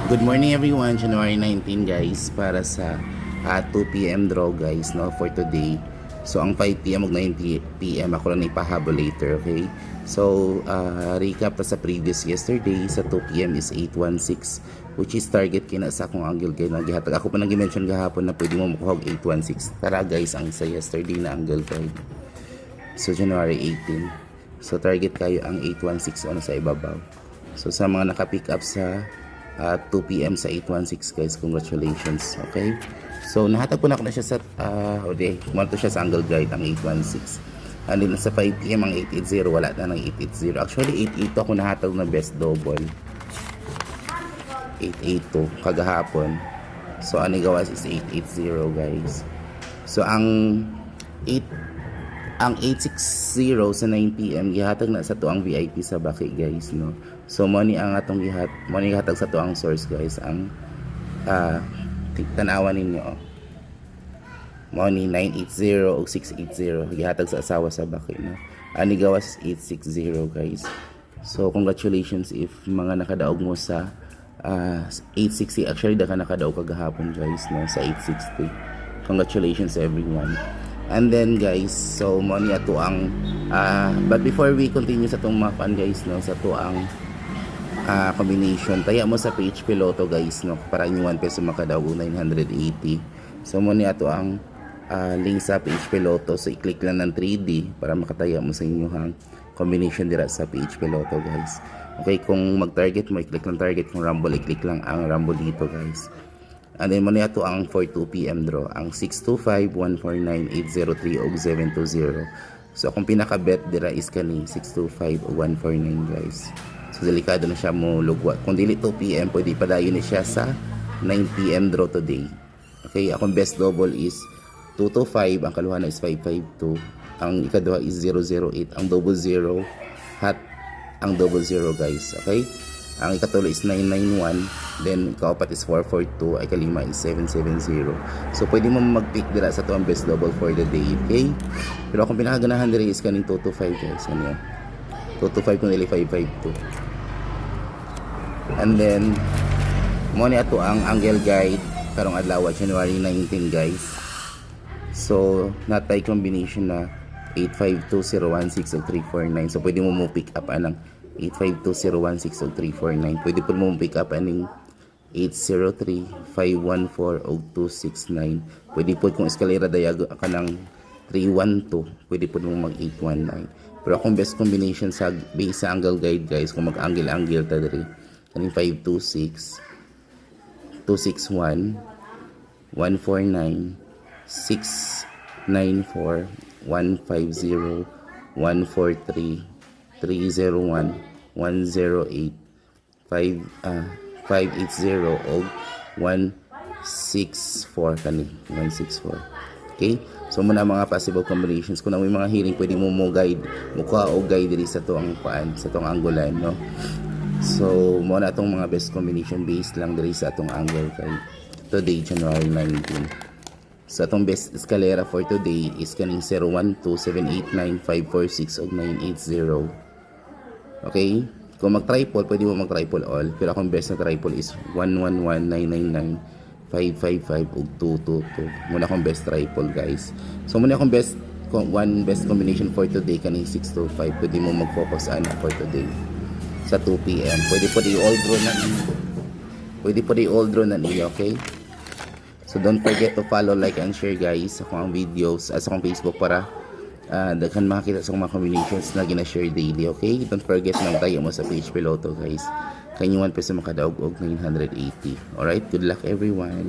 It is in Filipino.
Good morning everyone, January 19 guys, para sa 2 p.m. draw guys, no, for today. So ang 5 p.m. ug 9 p.m. ako lang ipahabol later, okay? So recap ta sa previous yesterday, sa 2 p.m. is 816, which is target kina sa akong angle guide na gihatag. Ako pa nang gi-mention gahapon na pwede mo makuha 816. Tara guys, ang sa yesterday na angle guide. So January 18. So target kayo ang 816 ano sa ibabaw. So sa mga naka-pick up sa 2 p.m. sa 816 guys, congratulations. Okay, so nahatag po na ako na siya sa kumanto siya sa angle guide ang 816, and then sa 5 p.m. ang 880 wala na ng 880. Actually 882 ako nahatag na best double, 882 kagahapon. So ani gawas is 880 guys. So ang 860 sa 9 p.m. gihatag na sa to ang VIP sa Baki guys, no. So money ang atong gihatag sa to ang source guys, ang tanawan ninyo money 980 o 680 gihatag sa asawa sa Baki, no. Ani gawas 860 guys. So congratulations if mga nakadaog mo sa 860. Actually daka nakadaog kagahapon guys, no, sa 860. Congratulations everyone. And then guys, so money ato ang but before we continue sa tong mapan guys, no, sa to ang combination, taya mo sa PHP Lotto guys, no, para inyo 1 peso makadaog 980. So money ato ang link sa PHP Lotto, so i-click lang ng 3D para makataya mo sa inyo hang combination dira sa PHP Lotto guys. Okay, kung mag-target mo, i-click lang target. Kung Rumble, i-click lang ang Rumble dito guys. And then money ato ang for 2 p.m. draw, ang 625, 149, 803 og 720. So akong pinaka-bet dira is kani 625 o 149 guys. So delikado na siya mo lugwa. Kung dili 2 p.m. pwede padayon ni siya sa 9 p.m. draw today. Okay, akong best double is 225, ang kaluhan na is 552, ang ikaduha is 008, ang double 0 hat ang double 0 guys. Okay, ang ikatulo is 991, then ikaapat is 442, ay kalima is 770. So pwede mo mag-pick dira sa to ang best double for the day. Okay, pero akong pinakaganahan dira is kaning 225 guys. Ano yan, 225 kung dili 552. And then mo ni ato ang angle guide karong adlaw January 19 guys. So natay combination na 852-016 o 349. So pwede mo pick up anang 852-016 o 349. Pwede po mo pick up aning 803-514 o 269. Pwede po kung eskalera dayag ka ng 312, pwede po mo mag 819. Pero akong best combination sa base sa angle guide guys, kung mag-angle ta diri kaning 526, 261, 149, 694, 150, 143, 301, 108, 580 o 164 kani 164. Okay, so muna mga possible combinations. Kung may mga hearing, pwede mo guide mukha o guide diri sa to ang paan, sa tong anggulan, no. So mo na itong mga best combination based lang diri sa atong angle kay today January 19. So atong best escalera for today is kaning 012, 789, 546 ug 980. Okay, kung mag-triple pwede mo mag-triple all, pero akong best na triple is 111, 999, 555 ug 222. Muna akong best triple guys. So muna akong best combination for today kaning 625. Pwede mo mag-focus ana for today sa 2 p.m. Pwede po di-all draw na niyo. Pwede po di-all draw na niyo, okay? So don't forget to follow, like, and share guys sa akong videos sa akong Facebook para daghan makita sa mga combinations na gina-share daily, okay? Don't forget na tayo mo sa PHP Lotto guys. Kanyang 1 peso makadaog og 980. Alright, good luck everyone.